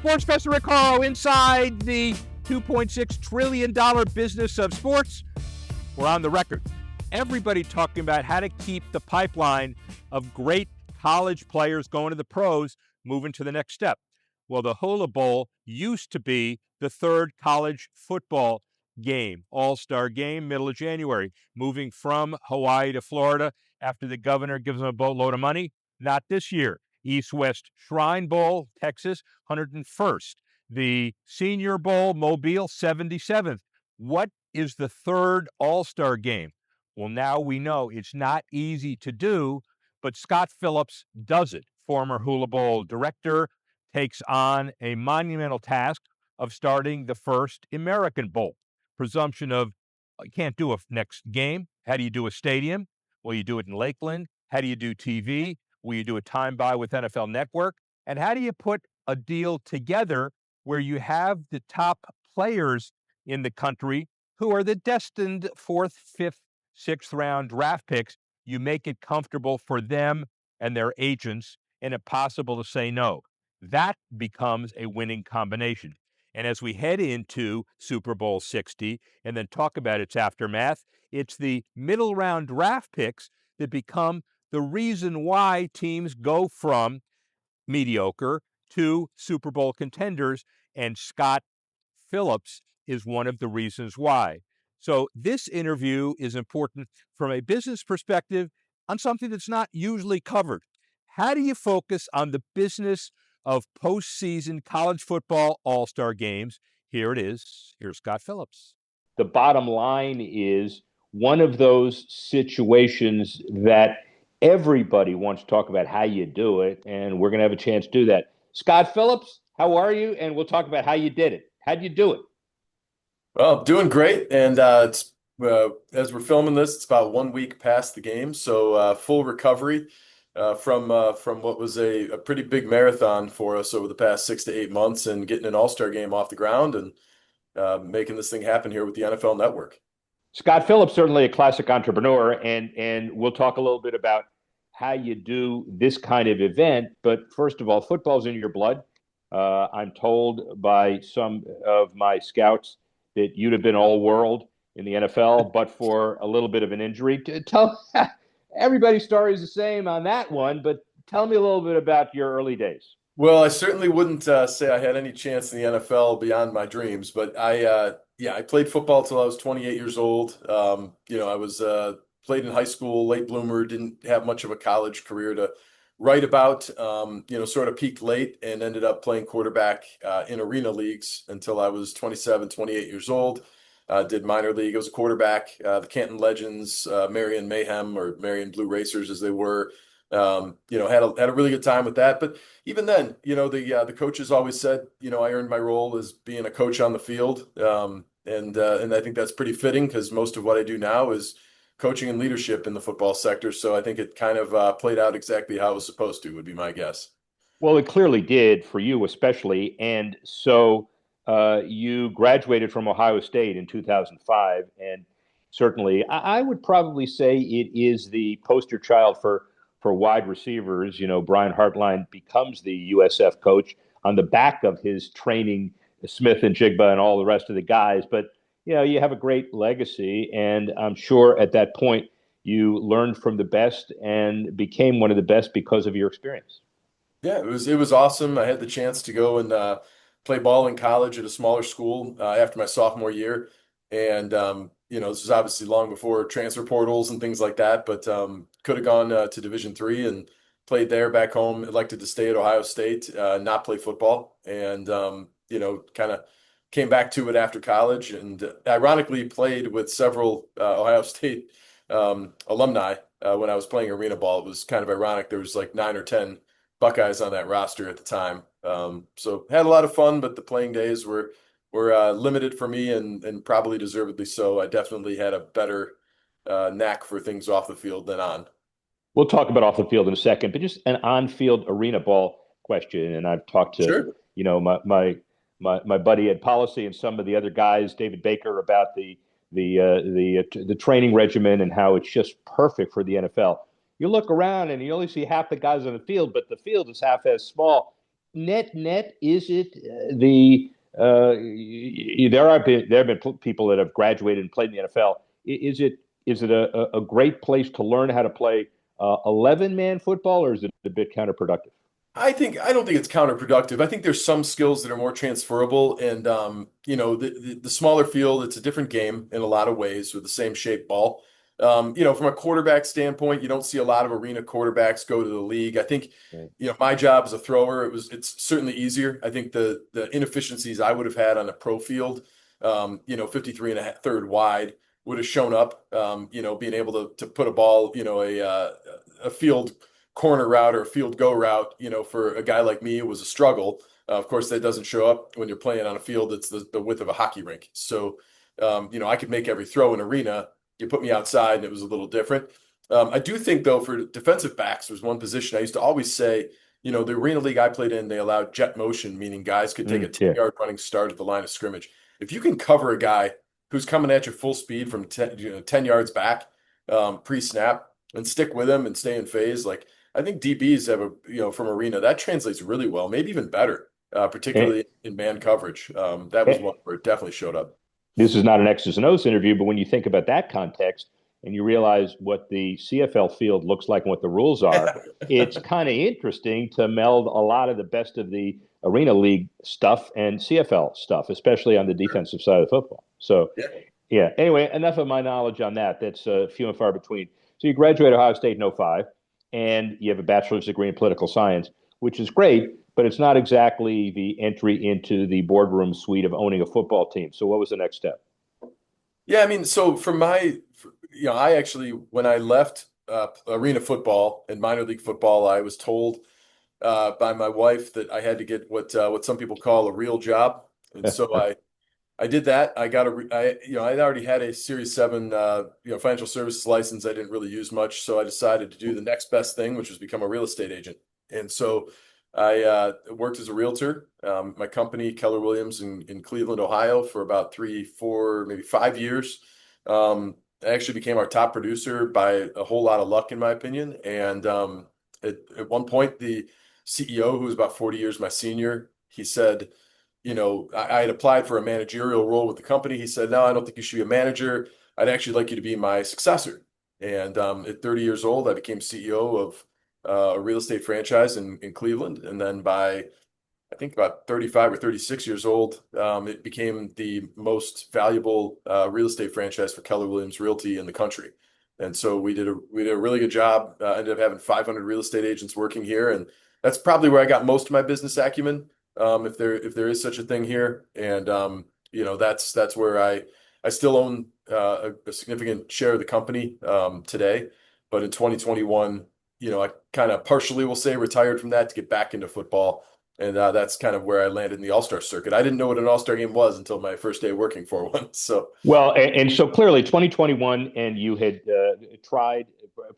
Sports Professor Rick Horrow inside the $2.6 trillion business of sports. We're on the record. Everybody talking about how to keep the pipeline of great college players going to the pros moving to the next step. Well, the Hula Bowl used to be the third college football game, all-star game, middle of January, moving from Hawaii to Florida after the governor gives them a boatload of money. Not this year. East-West Shrine Bowl, Texas, 101st. The Senior Bowl, Mobile, 77th. What is the third all-star game? Well, now we know it's not easy to do, but Scott Phillips does it. Former Hula Bowl director takes on a monumental task of starting the first American Bowl. Presumption of, you can't do a next game. How do you do a stadium? Well, you do it in Lakeland. How do you do TV? Will you do a time buy with NFL Network? And how do you put a deal together where you have the top players in the country who are the destined fourth, fifth, sixth round draft picks? You make it comfortable for them and their agents and impossible to say no. That becomes a winning combination. And as we head into Super Bowl 60 and then talk about its aftermath, it's the middle round draft picks that become the reason why teams go from mediocre to Super Bowl contenders, and Scott Phillips is one of the reasons why. So this interview is important from a business perspective on something that's not usually covered. How do you focus on the business of postseason college football all-star games? Here it is. Here's Scott Phillips. The bottom line is one of those situations that everybody wants to talk about how you do it, and we're going to have a chance to do that. Scott Phillips, how are you? And we'll talk about how you did it. How'd you do it? Well, doing great, and it's as we're filming this, it's about 1 week past the game, so full recovery from what was a pretty big marathon for us over the past 6 to 8 months, and getting an all-star game off the ground and making this thing happen here with the NFL Network. Scott Phillips, certainly a classic entrepreneur, and we'll talk a little bit about how you do this kind of event. But first of all, football's in your blood. I'm told by some of my scouts that you'd have been all world in the NFL, but for a little bit of an injury. Tell everybody's story is the same on that one, but tell me a little bit about your early days. Well, I certainly wouldn't say I had any chance in the NFL beyond my dreams, but I played football till I was 28 years old. I was played in high school, late bloomer, didn't have much of a college career to write about. Sort of peaked late and ended up playing quarterback in arena leagues until I was 27, 28 years old. Did minor league. I was a quarterback. The Canton Legends, Marion Mayhem, or Marion Blue Racers as they were. Had a really good time with that. But even then, the coaches always said, I earned my role as being a coach on the field. And I think that's pretty fitting because most of what I do now is coaching and leadership in the football sector. So I think it kind of played out exactly how it was supposed to, would be my guess. Well, it clearly did for you, especially. And so you graduated from Ohio State in 2005. And certainly, I would probably say it is the poster child for wide receivers. Brian Hartline becomes the USF coach on the back of his training Smith and Jigba and all the rest of the guys. But, you have a great legacy. And I'm sure at that point you learned from the best and became one of the best because of your experience. Yeah, it was awesome. I had the chance to go and play ball in college at a smaller school after my sophomore year. And, this was obviously long before transfer portals and things like that, but could have gone to Division III and played there back home, elected to stay at Ohio State, not play football. And, kind of came back to it after college and ironically played with several Ohio State alumni when I was playing arena ball. It was kind of ironic. There was like 9 or 10 Buckeyes on that roster at the time. So had a lot of fun, but the playing days were limited for me and probably deservedly so. I definitely had a better knack for things off the field than on. We'll talk about off the field in a second, but just an on-field arena ball question. And I've talked to, Sure. my buddy Ed Policy and some of the other guys, David Baker, about the training regimen and how it's just perfect for the NFL. You look around and you only see half the guys on the field, but the field is half as small. net, is it the there have been people that have graduated and played in the NFL. Is it a great place to learn how to play 11-man football, or is it a bit counterproductive? I don't think it's counterproductive. I think there's some skills that are more transferable, and the smaller field, it's a different game in a lot of ways with the same shaped ball. From a quarterback standpoint, you don't see a lot of arena quarterbacks go to the league. I think, Right. my job as a thrower, it's certainly easier. I think the inefficiencies I would have had on a pro field, 53 and a half, third wide would have shown up. Being able to put a ball, a field corner route or a field go route, for a guy like me, it was a struggle. Of course, that doesn't show up when you're playing on a field that's the width of a hockey rink. So, I could make every throw in arena. You put me outside and it was a little different. I do think, though, for defensive backs, there's one position I used to always say, the arena league I played in, they allowed jet motion, meaning guys could take a Yeah. 10-yard running start at the line of scrimmage. If you can cover a guy who's coming at you full speed from 10 yards back, pre-snap, and stick with him and stay in phase, like I think DBs have from arena, that translates really well, maybe even better, And, particularly in man coverage. That was one where it definitely showed up. this is not an X's and O's interview, but when you think about that context and you realize what the CFL field looks like and what the rules are, it's kind of interesting to meld a lot of the best of the Arena League stuff and CFL stuff, especially on the defensive side of football. So, Yeah. yeah. Anyway, enough of my knowledge on that. That's few and far between. So you graduated Ohio State in '05, and you have a bachelor's degree in political science, which is great, but it's not exactly the entry into the boardroom suite of owning a football team. So what was the next step? Yeah, I mean, so I actually, when I left arena football and minor league football, I was told by my wife that I had to get what some people call a real job, and so I did that. I got I'd already had a Series 7 financial services license. I didn't really use much, so I decided to do the next best thing, which was become a real estate agent. And so I worked as a realtor. My company, Keller Williams in Cleveland, Ohio, for about 3, 4, maybe 5 years. I actually became our top producer by a whole lot of luck, in my opinion. And at one point, the CEO, who was about 40 years my senior, he said, I had applied for a managerial role with the company. He said, "No, I don't think you should be a manager. I'd actually like you to be my successor." And at 30 years old, I became CEO of a real estate franchise in Cleveland. And then by, I think, about 35 or 36 years old, it became the most valuable real estate franchise for Keller Williams Realty in the country. And so we did a really good job. Ended up having 500 real estate agents working here, and that's probably where I got most of my business acumen, if there is such a thing here. And that's where I still own a significant share of the company today. But in 2021, I kind of partially, will say, retired from that to get back into football. And that's kind of where I landed in the All-Star circuit. I didn't know what an All-Star game was until my first day working for one. So Well, and so clearly 2021, and you had tried,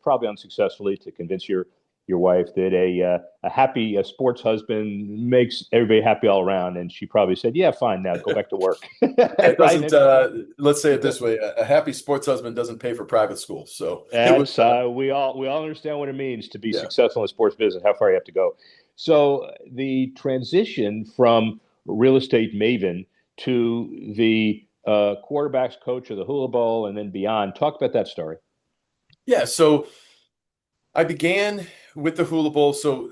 probably unsuccessfully, to convince your wife that a happy sports husband makes everybody happy all around, and she probably said, "Yeah, fine, now go back to work." it Right? doesn't. Let's say it this way: a happy sports husband doesn't pay for private school. So it was. That's we all understand what it means to be Yeah. successful in sports business, how far you have to go. So the transition from real estate maven to the quarterbacks coach of the Hula Bowl and then beyond. Talk about that story. Yeah. So I began with the Hula Bowl. So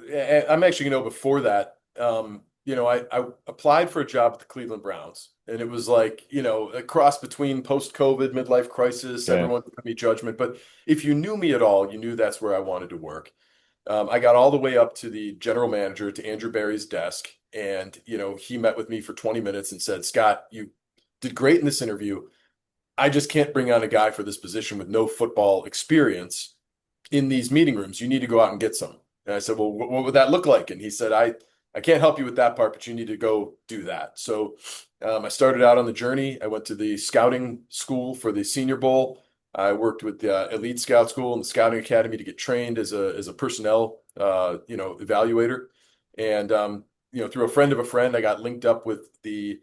I'm actually, before that, I applied for a job at the Cleveland Browns, and it was like, a cross between post-COVID, midlife crisis. Yeah. Everyone gave me judgment, but if you knew me at all, you knew that's where I wanted to work. I got all the way up to the general manager, to Andrew Barry's desk, and he met with me for 20 minutes and said, "Scott, you did great in this interview. I just can't bring on a guy for this position with no football experience in these meeting rooms. You need to go out and get some." And I said, "Well, what would that look like?" And he said, I can't help you with that part, but you need to go do that." So I started out on the journey. I went to the scouting school for the Senior Bowl. I worked with the Elite Scout School and the Scouting Academy to get trained as a personnel, evaluator. And through a friend of a friend, I got linked up with the,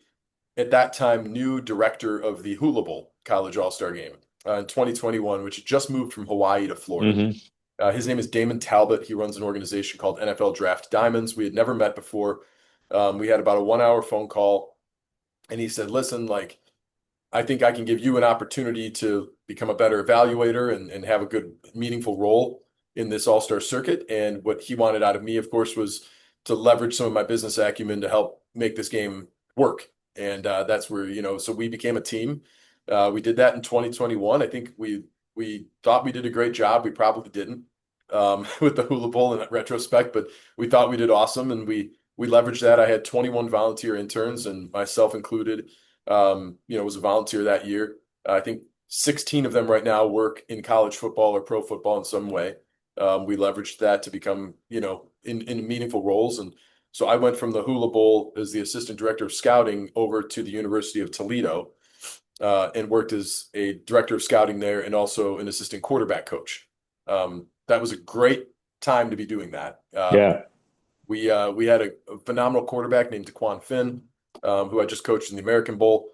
at that time, new director of the Hula Bowl College All-Star Game in 2021, which had just moved from Hawaii to Florida. Mm-hmm. His name is Damon Talbot. He runs an organization called NFL Draft Diamonds. We had never met before. We had about a 1 hour phone call, and he said, "Listen, like, I think I can give you an opportunity to become a better evaluator and have a good, meaningful role in this all-star circuit." And what he wanted out of me, of course, was to leverage some of my business acumen to help make this game work. And that's where, so we became a team. We did that in 2021. I think we thought we did a great job. We probably didn't with the Hula Bowl in retrospect, but we thought we did awesome, and we leveraged that. I had 21 volunteer interns, and myself included was a volunteer that year. I think 16 of them right now work in college football or pro football in some way. We leveraged that to become, in meaningful roles. And so I went from the Hula Bowl as the assistant director of scouting over to the University of Toledo, and worked as a director of scouting there and also an assistant quarterback coach. That was a great time to be doing that. Yeah. We had a phenomenal quarterback named DeQuan Finn, who I just coached in the American Bowl.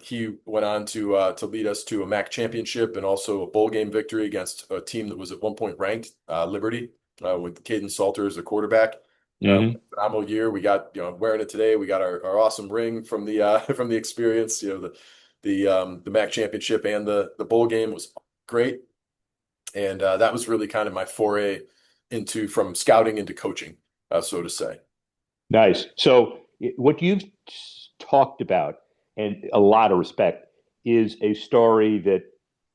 He went on to lead us to a MAC championship and also a bowl game victory against a team that was at one point ranked, Liberty, with Caden Salter as a quarterback. Phenomenal year. We got, wearing it today. We got our awesome ring from the from the experience. The MAC championship and the bowl game was great, and that was really kind of my foray from scouting into coaching, so to say. Nice. So what you've talked about, and a lot of respect, is a story that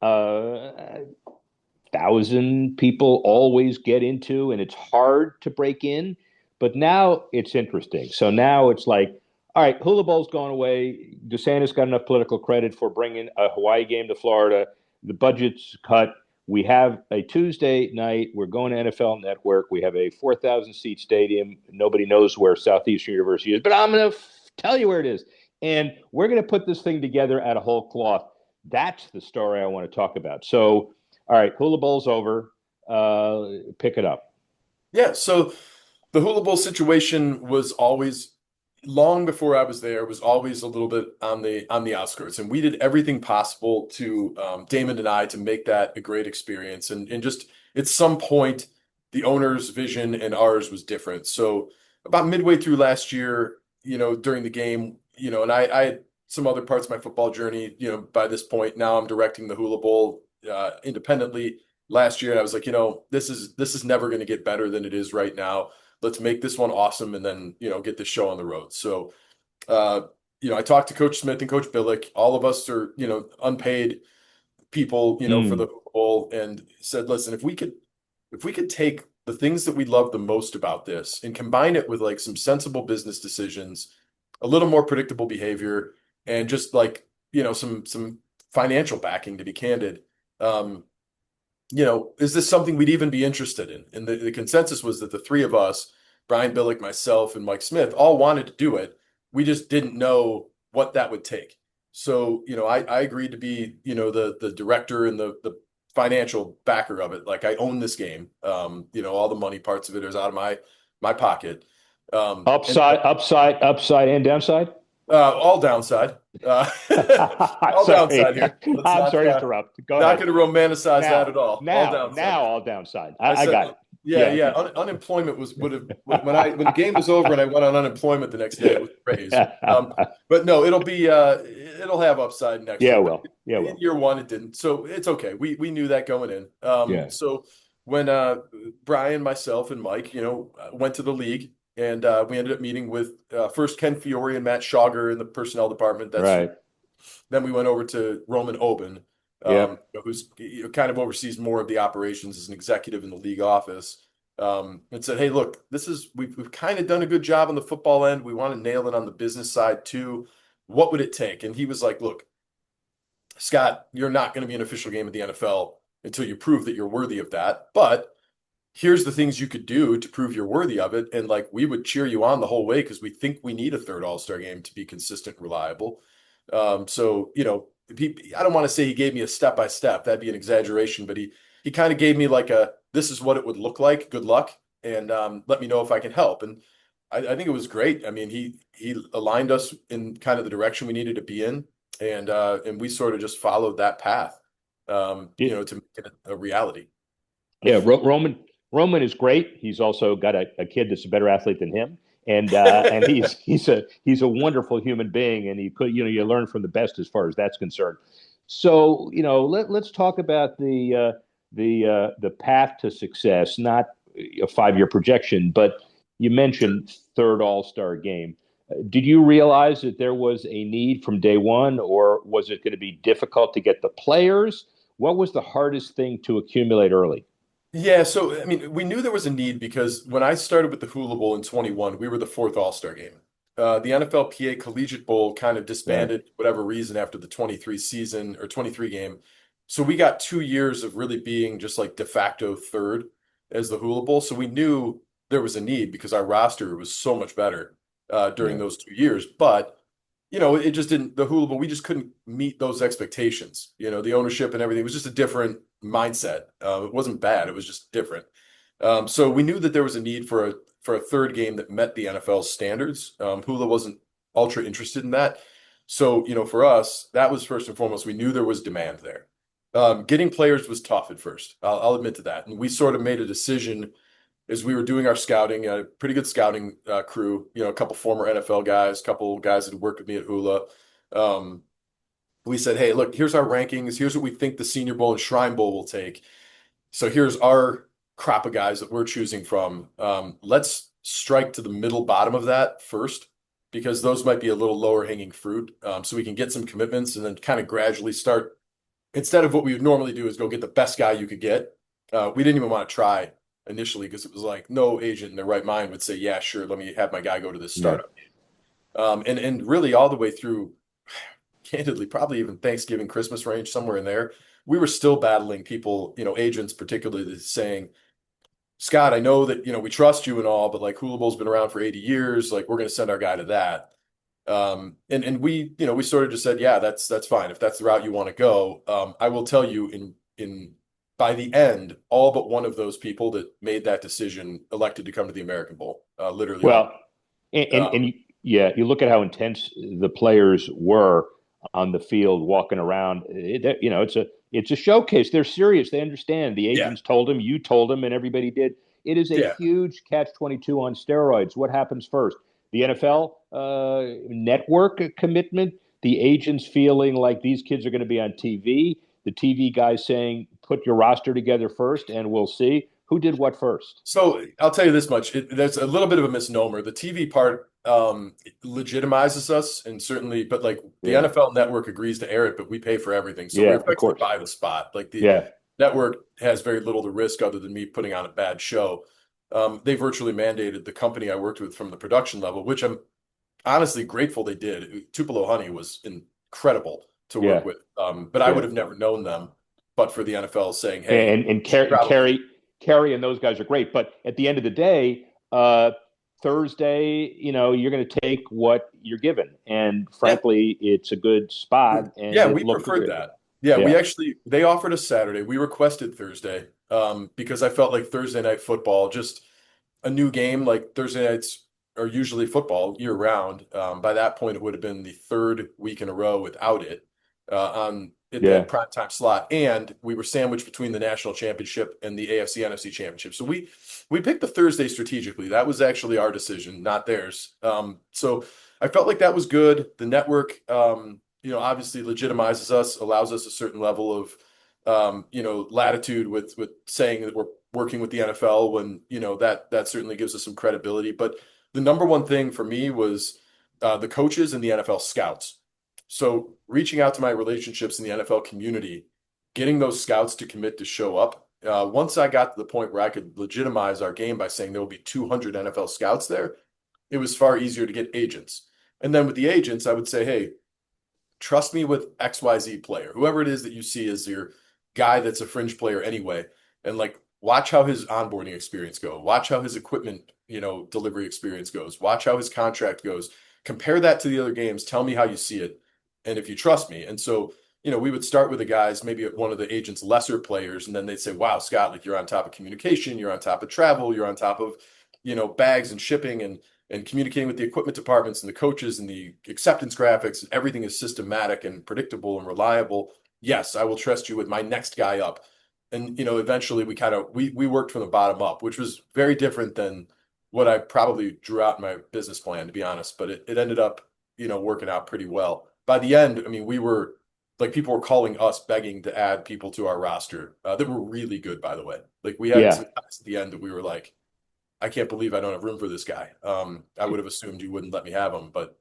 1,000 people always get into, and it's hard to break in. But now it's interesting. So now it's like, all right, Hula Bowl's going away. DeSantis got enough political credit for bringing a Hawaii game to Florida. The budget's cut. We have a Tuesday night. We're going to NFL Network. We have a 4,000 seat stadium. Nobody knows where Southeastern University is, but I'm going to tell you where it is. And we're going to put this thing together out of whole cloth. That's the story I want to talk about. So, all right, Hula Bowl's over. Pick it up. Yeah. So the Hula Bowl situation was always, long before I was there, was always a little bit on the outskirts, and we did everything possible to Damon and I to make that a great experience. And just at some point, the owner's vision and ours was different. So about midway through last year, during the game, and I had some other parts of my football journey. By this point, now I'm directing the Hula Bowl independently. Last year, I was like, this is never going to get better than it is right now. Let's make this one awesome, and then get this show on the road. So I talked to Coach Smith and Coach Billick. All of us are unpaid people for the bowl, and said, listen, if we could take the things that we love the most about this and combine it with like some sensible business decisions, a little more predictable behavior, and just like some financial backing, to be candid, is this something we'd even be interested in? And the consensus was that the three of us, Brian Billick, myself, and Mike Smith, all wanted to do it. We just didn't know what that would take. So, I agreed to be, the director and the financial backer of it. Like, I own this game. All the money parts of it is out of my pocket. Upside, and downside? All downside. All downside here. I'm sorry to interrupt. Go not ahead. going to romanticize that at all. Now, all downside. Now, all downside. I got it. Yeah. Unemployment would have when the game was over and I went on unemployment the next day, it was raised. But no, it'll have upside next year. Well. In year one, it didn't, so it's okay. We knew that going in. So when Brian, myself, and Mike, went to the league, and we ended up meeting with first Ken Fiore and Matt Schauger in the personnel department. That's right. Then we went over to Roman Oben, who's kind of oversees more of the operations as an executive in the league office, and said, hey, look, we've kind of done a good job on the football end. We want to nail it on the business side too. What would it take? And he was like, look, Scott, you're not going to be an official game of the NFL until you prove that you're worthy of that. But here's the things you could do to prove you're worthy of it. And like, we would cheer you on the whole way because we think we need a third All-Star game to be consistent, reliable. So, I don't want to say he gave me a step-by-step. That'd be an exaggeration, but he kind of gave me like this is what it would look like. Good luck. And let me know if I can help. And I think it was great. I mean, he aligned us in kind of the direction we needed to be in. And we sort of just followed that path, to make it a reality. Yeah. Roman is great. He's also got a kid that's a better athlete than him. and he's a wonderful human being, and you learn from the best as far as that's concerned. So let's talk about the path to success, not a 5 year projection, but you mentioned third All Star game. Did you realize that there was a need from day one, or was it going to be difficult to get the players? What was the hardest thing to accumulate early? Yeah, so I mean, we knew there was a need because when I started with the Hula Bowl in 21, we were the fourth All-Star game. The NFLPA Collegiate Bowl kind of Right. disbanded for whatever reason after the 23 season or 23 game. So we got 2 years of really being just like de facto third as the Hula Bowl. So we knew there was a need because our roster was so much better during Yeah. those 2 years. But it just didn't, the Hula Bowl, we just couldn't meet those expectations. The ownership and everything was just a different mindset. It wasn't bad, it was just different. So we knew that there was a need for a third game that met the NFL's standards. Hula wasn't ultra interested in that. So, for us, that was first and foremost. We knew there was demand there. Getting players was tough at first. I'll admit to that. And we sort of made a decision as we were doing our scouting, a pretty good scouting crew, a couple former NFL guys, a couple guys that had worked with me at Hula. Um, we said, hey, look, here's our rankings. Here's what we think the Senior Bowl and Shrine Bowl will take. So here's our crop of guys that we're choosing from. Let's strike to the middle bottom of that first, because those might be a little lower hanging fruit. So we can get some commitments and then kind of gradually start. Instead of what we would normally do is go get the best guy you could get. We didn't even want to try initially because it was like no agent in their right mind would say, yeah, sure, let me have my guy go to this Yeah. startup. And really all the way through, candidly, probably even Thanksgiving, Christmas range, somewhere in there, we were still battling people, agents particularly saying, Scott, I know that, we trust you and all, but like Hula Bowl's been around for 80 years, like we're going to send our guy to that. And we sort of just said, yeah, that's fine. If that's the route you want to go. I will tell you in by the end, all but one of those people that made that decision elected to come to the American Bowl. Literally all. Well, and Um, yeah, you look at how intense the players were on the field, walking around. It's a showcase. They're serious. They understand. The yeah, agents told them, you told them, and everybody did. It is a yeah. huge catch-22 on steroids. What happens first? The NFL network commitment. The agents feeling like these kids are going to be on TV. The TV guys saying, "Put your roster together first, and we'll see who did what first." So I'll tell you this much. There's a little bit of a misnomer. The TV part legitimizes us, and certainly, but like the Yeah, NFL network agrees to air it, but we pay for everything. So we yeah, of effectively course. buy the spot. Like the Yeah, network has very little to risk other than me putting on a bad show. They virtually mandated the company I worked with from the production level, which I'm honestly grateful they did. Tupelo Honey was incredible to work yeah, with. But I would yeah. have never known them, but for the NFL saying, hey, And you should probably. Carey and those guys are great. But at the end of the day, Thursday, you're going to take what you're given, and Yeah. frankly, it's a good spot, and Yeah, it we looked preferred good. that. Yeah, Yeah, they offered us Saturday. We requested Thursday because I felt like Thursday night football, just a new game. Like Thursday nights are usually football year round. By that point, it would have been the third week in a row without it on at yeah, that prime time slot, and we were sandwiched between the national championship and the AFC NFC championship. So we picked the Thursday strategically. That was actually our decision, not theirs. So I felt like that was good. The network, obviously legitimizes us, allows us a certain level of, latitude with saying that we're working with the NFL when, that certainly gives us some credibility. But the number one thing for me was the coaches and the NFL scouts. So reaching out to my relationships in the NFL community, getting those scouts to commit to show up. Once I got to the point where I could legitimize our game by saying there will be 200 NFL scouts there, it was far easier to get agents. And then with the agents, I would say, hey, trust me with XYZ player, whoever it is that you see as your guy that's a fringe player anyway. And like, watch how his onboarding experience go. Watch how his equipment, delivery experience goes. Watch how his contract goes. Compare that to the other games. Tell me how you see it. And if you trust me. And so, we would start with the guys, maybe one of the agent's lesser players, and then they'd say, wow, Scott, like you're on top of communication, you're on top of travel, you're on top of, bags and shipping and communicating with the equipment departments and the coaches and the acceptance graphics, and everything is systematic and predictable and reliable. Yes, I will trust you with my next guy up. And eventually we worked from the bottom up, which was very different than what I probably drew out in my business plan, to be honest. But it ended up, working out pretty well. By the end, I mean, we were like people were calling us begging to add people to our roster that were really good, by the way. Like we had Yeah. some guys at the end that we were like, I can't believe I don't have room for this guy. I would have assumed you wouldn't let me have him, but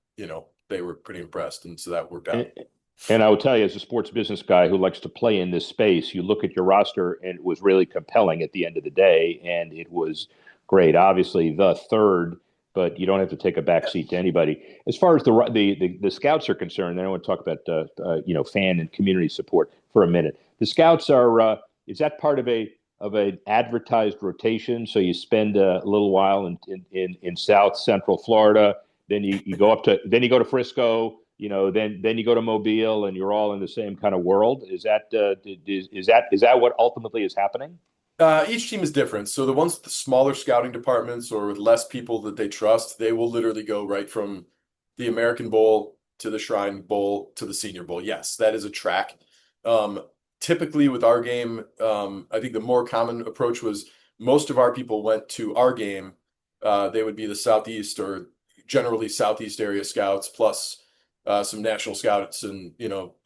they were pretty impressed, and so that worked And, out. and I will tell you, as a sports business guy who likes to play in this space, you look at your roster, and it was really compelling at the end of the day, and it was great. Obviously, the third, but you don't have to take a back seat to anybody. As far as the scouts are concerned, I want to talk about fan and community support for a minute. The scouts are is that part of an advertised rotation? So you spend a little while in South Central Florida, then you go to Frisco, then you go to Mobile, and you're all in the same kind of world. Is that what ultimately is happening? Each team is different. So the ones with the smaller scouting departments or with less people that they trust, they will literally go right from the American Bowl to the Shrine Bowl to the Senior Bowl. Yes, that is a track. Typically with our game, I think the more common approach was most of our people went to our game. They would be the Southeast or generally Southeast area scouts plus some national scouts and,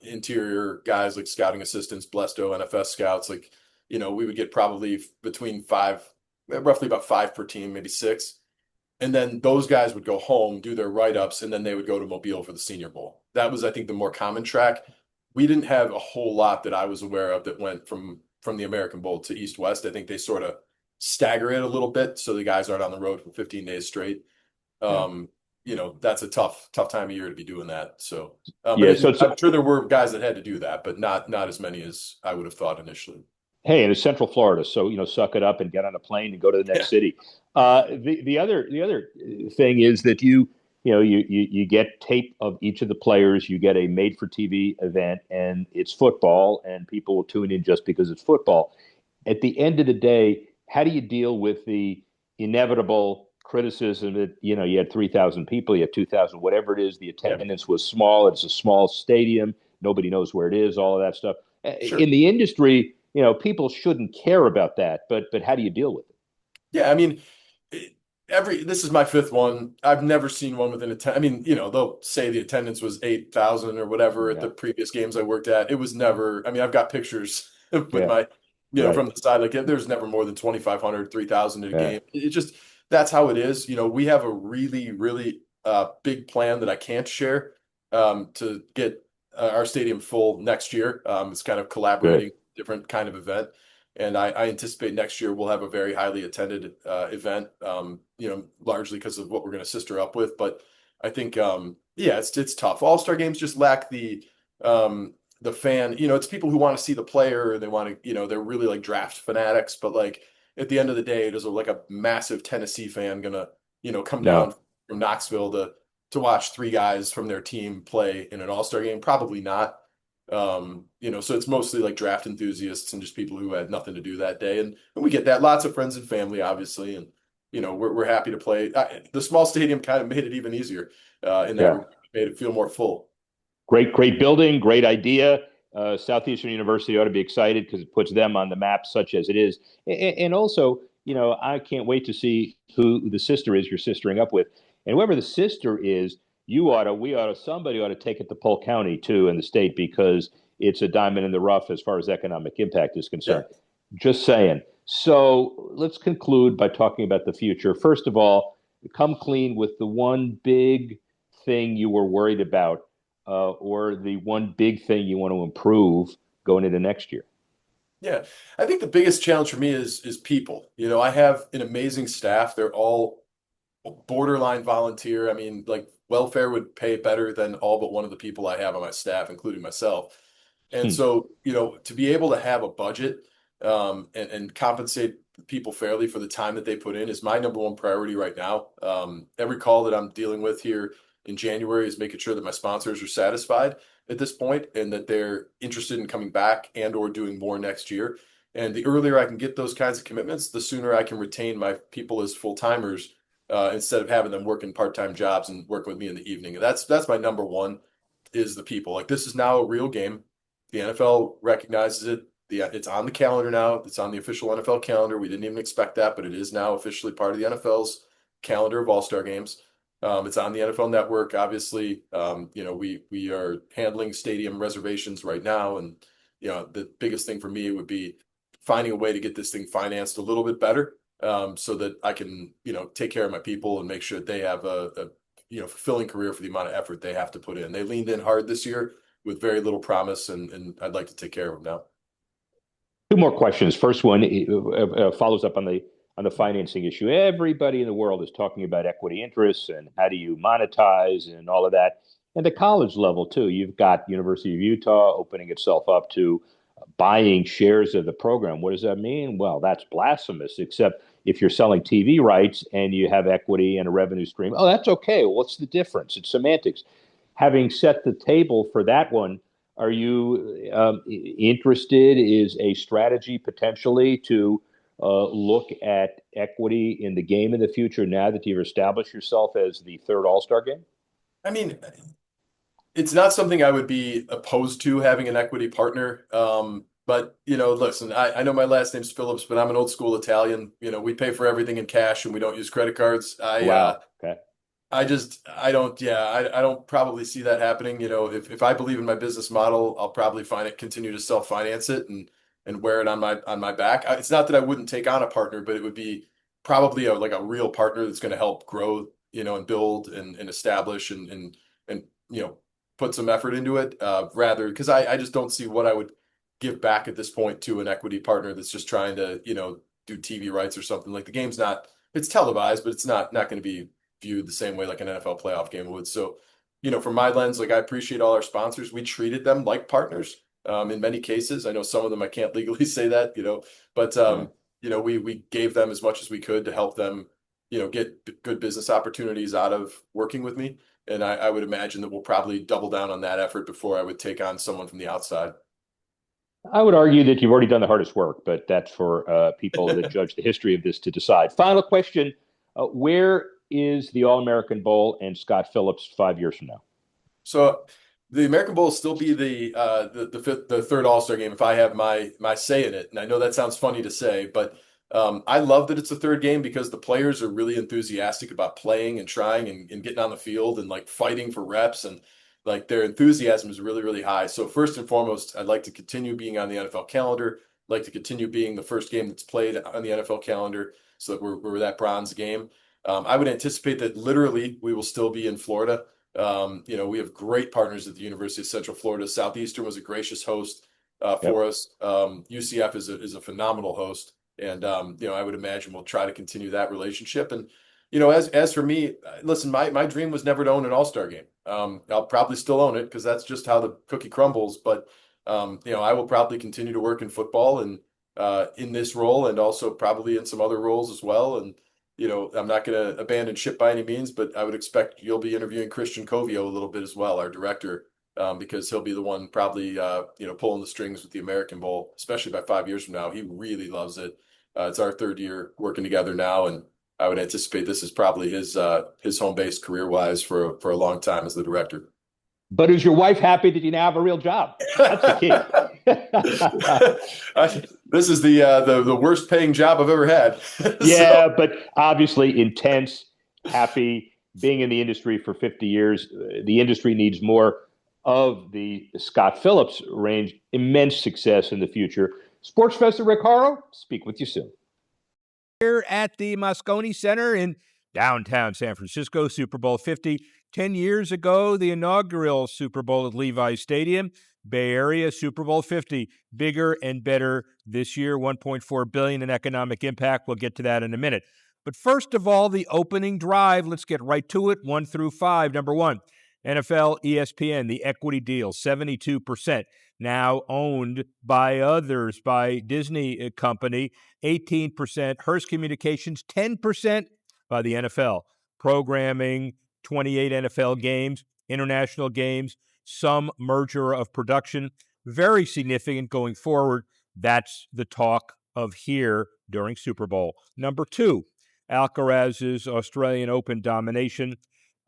interior guys like scouting assistants, Blesto, NFS scouts. Like, we would get probably between roughly about five per team, maybe six. And then those guys would go home, do their write-ups, and then they would go to Mobile for the Senior Bowl. That was, I think, the more common track. We didn't have a whole lot that I was aware of that went from the American Bowl to East West. I think they sort of stagger it a little bit so the guys aren't on the road for 15 days straight. Yeah. That's a tough time of year to be doing that. So, Yeah. I'm sure there were guys that had to do that, but not as many as I would have thought initially. Hey, and it's Central Florida, so suck it up and get on a plane and go to the next city. The other thing is that you get tape of each of the players. You get a made for TV event, and it's football, and people will tune in just because it's football. At the end of the day, how do you deal with the inevitable criticism that you had 3,000 people, you had 2,000, whatever it is. The attendance was small. It's a small stadium. Nobody knows where it is. All of that stuff. Sure. In the industry, people shouldn't care about that, but how do you deal with it? Yeah, I mean, this is my fifth one. I've never seen one with an attendance. I mean, they'll say the attendance was 8,000 or whatever at the previous games I worked at. It was never. I mean, I've got pictures with my, Right. from the side. Like there's never more than 2,500, 3,000 at a game. It just that's how it is. We have a really, really big plan that I can't share to get our stadium full next year. It's kind of collaborating, different kind of event. And I anticipate next year we'll have a very highly attended event, largely because of what we're going to sister up with. But I think, it's tough. All-Star games just lack the fan. It's people who want to see the player. They want to, they're really like draft fanatics. But like at the end of the day, there's like a massive Tennessee fan gonna, come down from Knoxville to watch three guys from their team play in an All-Star game. Probably not. So it's mostly like draft enthusiasts and just people who had nothing to do that day. And we get that. Lots of friends and family, obviously. And, we're happy to play. The small stadium kind of made it even easier in that made it feel more full. Great building, great idea. Southeastern University ought to be excited because it puts them on the map, such as it is. And also, I can't wait to see who the sister is you're sistering up with. And whoever the sister is, somebody ought to take it to Polk County too in the state because it's a diamond in the rough as far as economic impact is concerned. Yeah. Just saying. So let's conclude by talking about the future. First of all, come clean with the one big thing you were worried about or the one big thing you want to improve going into next year. Yeah, I think the biggest challenge for me is people. I have an amazing staff. They're all borderline volunteer. I mean, like welfare would pay better than all but one of the people I have on my staff, including myself. And so, to be able to have a budget and compensate people fairly for the time that they put in is my number one priority right now. Every call that I'm dealing with here in January is making sure that my sponsors are satisfied at this point and that they're interested in coming back and or doing more next year. And the earlier I can get those kinds of commitments, the sooner I can retain my people as full-timers instead of having them working part-time jobs and working with me in the evening. And that's my number one is the people. Like this is now a real game. The NFL recognizes it. It's on the calendar now. It's on the official NFL calendar. We didn't even expect that, but it is now officially part of the NFL's calendar of All-Star games. It's on the NFL Network, obviously. We are handling stadium reservations right now, and the biggest thing for me would be finding a way to get this thing financed a little bit better, so that I can take care of my people and make sure that they have a fulfilling career for the amount of effort they have to put in. They leaned in hard this year with very little promise, and I'd like to take care of them now. Two more questions. First one follows up on the financing issue. Everybody in the world is talking about equity interests and how do you monetize and all of that. And the college level too. You've got University of Utah opening itself up to buying shares of the program. What does that mean? Well, that's blasphemous, except if you're selling TV rights and you have equity and a revenue stream. Oh, that's okay. What's the difference? It's semantics. Having set the table for that one, are you interested? Is a strategy potentially to look at equity in the game in the future now that you've established yourself as the third All-Star game? I mean, it's not something I would be opposed to having an equity partner. But listen, I know my last name's Phillips, but I'm an old school Italian. We pay for everything in cash and we don't use credit cards. Wow. Okay. I don't probably see that happening. If I believe in my business model, I'll probably continue to self-finance it and wear it on my back. It's not that I wouldn't take on a partner, but it would be probably like a real partner that's going to help grow, and build and establish and put some effort into it, rather, because I just don't see what I would give back at this point to an equity partner that's just trying to, do TV rights or something. Like, the game's it's televised, but it's not going to be viewed the same way like an NFL playoff game would. So, from my lens, like, I appreciate all our sponsors. We treated them like partners, in many cases. I know some of them I can't legally say that, but we gave them as much as we could to help them, get good business opportunities out of working with me. And I would imagine that we'll probably double down on that effort before I would take on someone from the outside. I would argue that you've already done the hardest work, but that's for people that judge the history of this to decide. Final question. Where is the All-American Bowl and Scott Phillips 5 years from now? So the American Bowl will still be the third All-Star game if I have my say in it. And I know that sounds funny to say, but I love that it's the third game because the players are really enthusiastic about playing and trying and getting on the field and like fighting for reps, and like their enthusiasm is really, really high. So first and foremost, I'd like to continue being on the NFL calendar. I'd like to continue being the first game that's played on the NFL calendar so that we're that bronze game. I would anticipate that literally we will still be in Florida. We have great partners at the University of Central Florida. Southeastern was a gracious host for us. UCF is a phenomenal host. And, I would imagine we'll try to continue that relationship. And, as for me, listen, my dream was never to own an All-Star game. I'll probably still own it because that's just how the cookie crumbles. But, I will probably continue to work in football and in this role, and also probably in some other roles as well. And, I'm not going to abandon ship by any means, but I would expect you'll be interviewing Christian Covio a little bit as well, our director, because he'll be the one probably, pulling the strings with the American Bowl, especially by 5 years from now. He really loves it. It's our third year working together now, and I would anticipate this is probably his home base career-wise for a long time as the director. But is your wife happy that you now have a real job? That's the key. This is the worst paying job I've ever had. Yeah, but obviously intense, happy, being in the industry for 50 years. The industry needs more of the Scott Phillips range. Immense success in the future. Sports Festa Rick Horrow, speak with you soon. Here at the Moscone Center in downtown San Francisco, Super Bowl 50. 10 years ago, the inaugural Super Bowl at Levi's Stadium. Bay Area, Super Bowl 50. Bigger and better this year, $1.4 billion in economic impact. We'll get to that in a minute. But first of all, the opening drive. Let's get right to it, 1 through 5. Number 1, NFL ESPN, the equity deal, 72%. Now owned by others, by Disney Company, 18%. Hearst Communications, 10% by the NFL. Programming, 28 NFL games, international games, some merger of production. Very significant going forward. That's the talk of here during Super Bowl. Number 2, Alcaraz's Australian Open domination.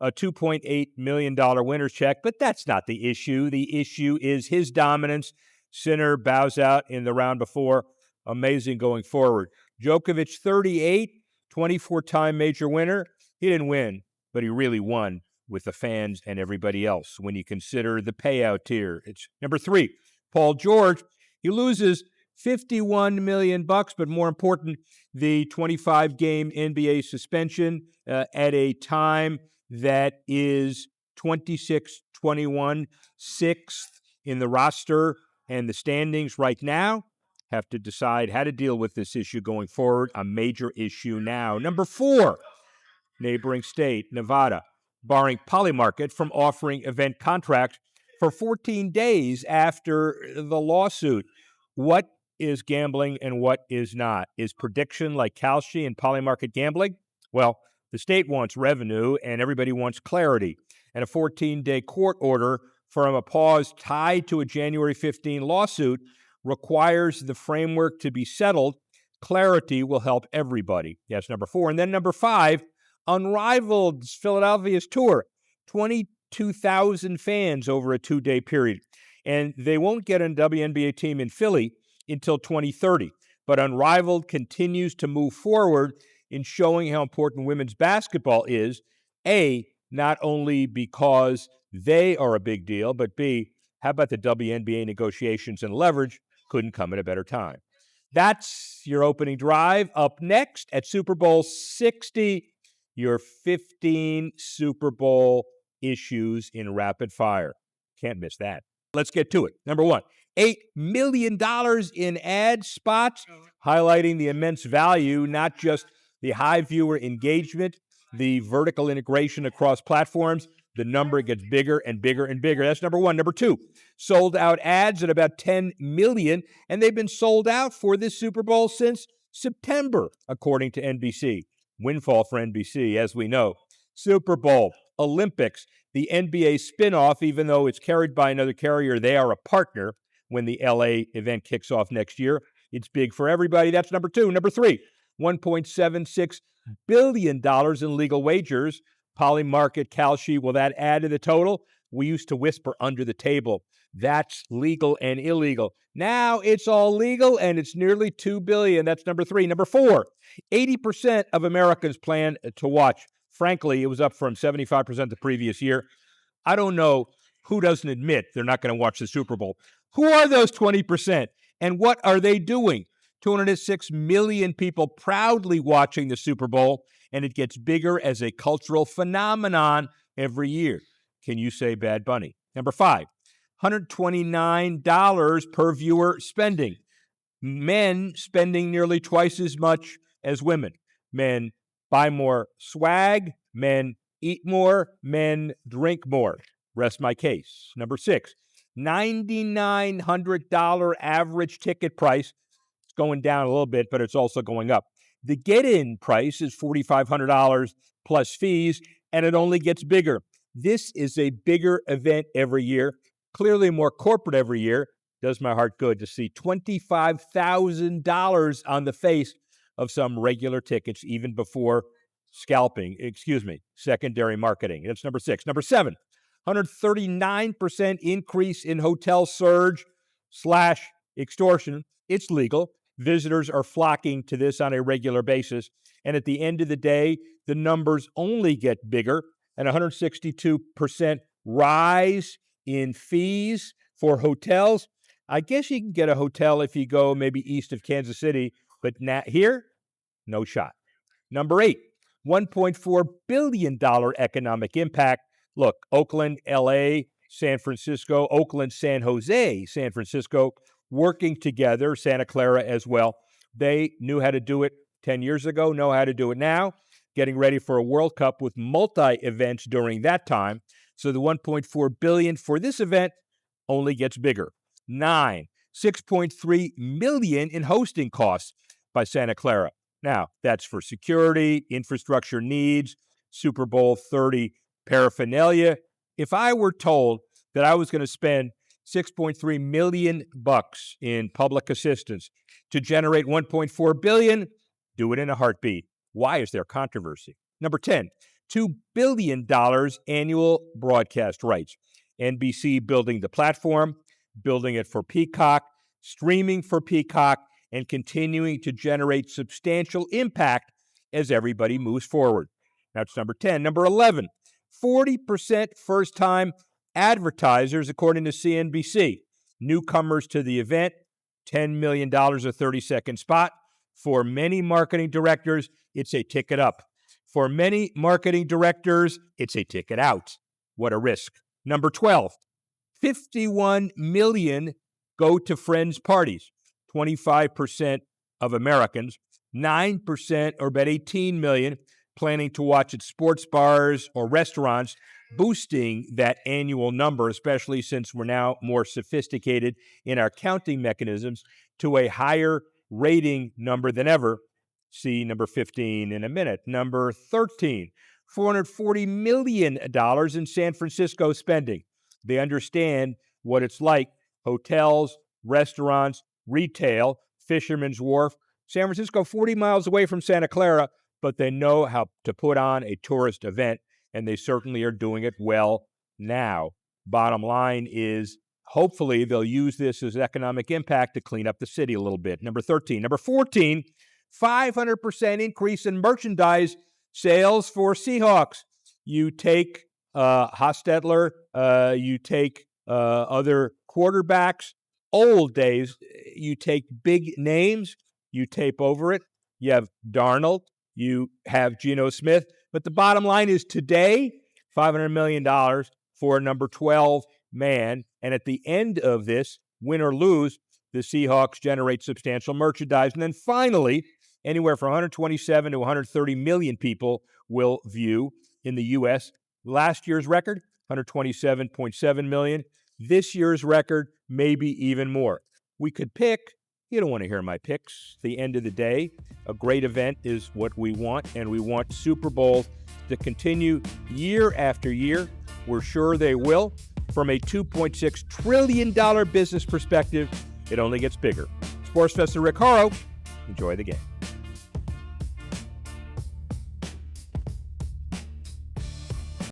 A $2.8 million winner's check, but that's not the issue. The issue is his dominance. Sinner bows out in the round before. Amazing going forward. Djokovic, 38, 24-time major winner. He didn't win, but he really won with the fans and everybody else. When you consider the payout tier, it's number 3. Paul George, he loses $51 million, but more important, the 25-game NBA suspension at a time that is 26-21, 6th in the roster and the standings right now. Have to decide how to deal with this issue going forward, a major issue now. Number 4, neighboring state, Nevada, barring Polymarket from offering event contracts for 14 days after the lawsuit. What is gambling and what is not? Is prediction like Kalshi and Polymarket gambling? Well, the state wants revenue and everybody wants clarity. And a 14-day court order from a pause tied to a January 15 lawsuit requires the framework to be settled. Clarity will help everybody. Yes, number 4. And then number 5, Unrivaled Philadelphia's tour, 22,000 fans over a 2-day period. And they won't get a WNBA team in Philly until 2030. But Unrivaled continues to move forward in showing how important women's basketball is, A, not only because they are a big deal, but B, how about the WNBA negotiations and leverage couldn't come at a better time. That's your opening drive. Up next at Super Bowl 60, your 15 Super Bowl issues in rapid fire. Can't miss that. Let's get to it. Number 1, $8 million in ad spots, highlighting the immense value, not just the high viewer engagement, the vertical integration across platforms. The number gets bigger and bigger and bigger. That's number 1. Number 2, sold out ads at about 10 million, and they've been sold out for this Super Bowl since September, according to NBC. Windfall for NBC, as we know. Super Bowl, Olympics, the NBA spinoff, even though it's carried by another carrier, they are a partner when the LA event kicks off next year. It's big for everybody. That's number 2. Number 3, $1.76 billion in legal wagers. Polymarket, Kalshi, will that add to the total? We used to whisper under the table, that's legal and illegal. Now it's all legal and it's nearly $2 billion. That's number 3. Number 4, 80% of Americans plan to watch. Frankly, it was up from 75% the previous year. I don't know who doesn't admit they're not going to watch the Super Bowl. Who are those 20%? And what are they doing? 206 million people proudly watching the Super Bowl, and it gets bigger as a cultural phenomenon every year. Can you say Bad Bunny? Number 5, $129 per viewer spending. Men spending nearly twice as much as women. Men buy more swag, men eat more, men drink more. Rest my case. Number 6, $9,900 average ticket price. It's going down a little bit, but it's also going up. The get-in price is $4,500 plus fees, and it only gets bigger. This is a bigger event every year, clearly more corporate every year. Does my heart good to see $25,000 on the face of some regular tickets, even before secondary marketing. That's number 6. Number 7, 139% increase in hotel surge / extortion. It's legal. Visitors are flocking to this on a regular basis. And at the end of the day, the numbers only get bigger. And 162% rise in fees for hotels. I guess you can get a hotel if you go maybe east of Kansas City, but here, no shot. Number 8, $1.4 billion economic impact. Look, Oakland, LA, San Francisco, Oakland, San Jose, San Francisco, working together, Santa Clara as well. They knew how to do it 10 years ago, know how to do it now, getting ready for a World Cup with multi-events during that time. So the $1.4 billion for this event only gets bigger. 9, $6.3 million in hosting costs by Santa Clara. Now, that's for security, infrastructure needs, Super Bowl 30 paraphernalia. If I were told that I was going to spend $6.3 million in public assistance to generate $1.4 billion, do it in a heartbeat. Why is there controversy? Number 10, $2 billion annual broadcast rights. NBC building the platform, building it for Peacock, streaming for Peacock, and continuing to generate substantial impact as everybody moves forward. That's number 10. Number 11, 40% first-time advertisers, according to CNBC. Newcomers to the event, $10 million a 30-second spot. For many marketing directors, it's a ticket up. For many marketing directors, it's a ticket out. What a risk. Number 12, 51 million go to friends' parties. 25% of Americans, 9%, or about 18 million, planning to watch at sports bars or restaurants, boosting that annual number, especially since we're now more sophisticated in our counting mechanisms, to a higher rating number than ever. See number 15 in a minute. Number 13, $440 million in San Francisco spending. They understand what it's like. Hotels, restaurants, retail, Fisherman's Wharf. San Francisco, 40 miles away from Santa Clara, but they know how to put on a tourist event, and they certainly are doing it well now. Bottom line is, hopefully, they'll use this as economic impact to clean up the city a little bit. Number 13. Number 14, 500% increase in merchandise sales for Seahawks. You take Hostetler, you take other quarterbacks, old days, you take big names, you tape over it. You have Darnold, you have Geno Smith. But the bottom line is today, $500 million for a number 12 man. And at the end of this, win or lose, the Seahawks generate substantial merchandise. And then finally, anywhere from 127 to 130 million people will view in the U.S. Last year's record, 127.7 million. This year's record, maybe even more. We could pick. You don't want to hear my picks. At the end of the day, a great event is what we want, and we want Super Bowls to continue year after year. We're sure they will. From a $2.6 trillion business perspective, it only gets bigger. Sports Fest Rick Horrow. Enjoy the game.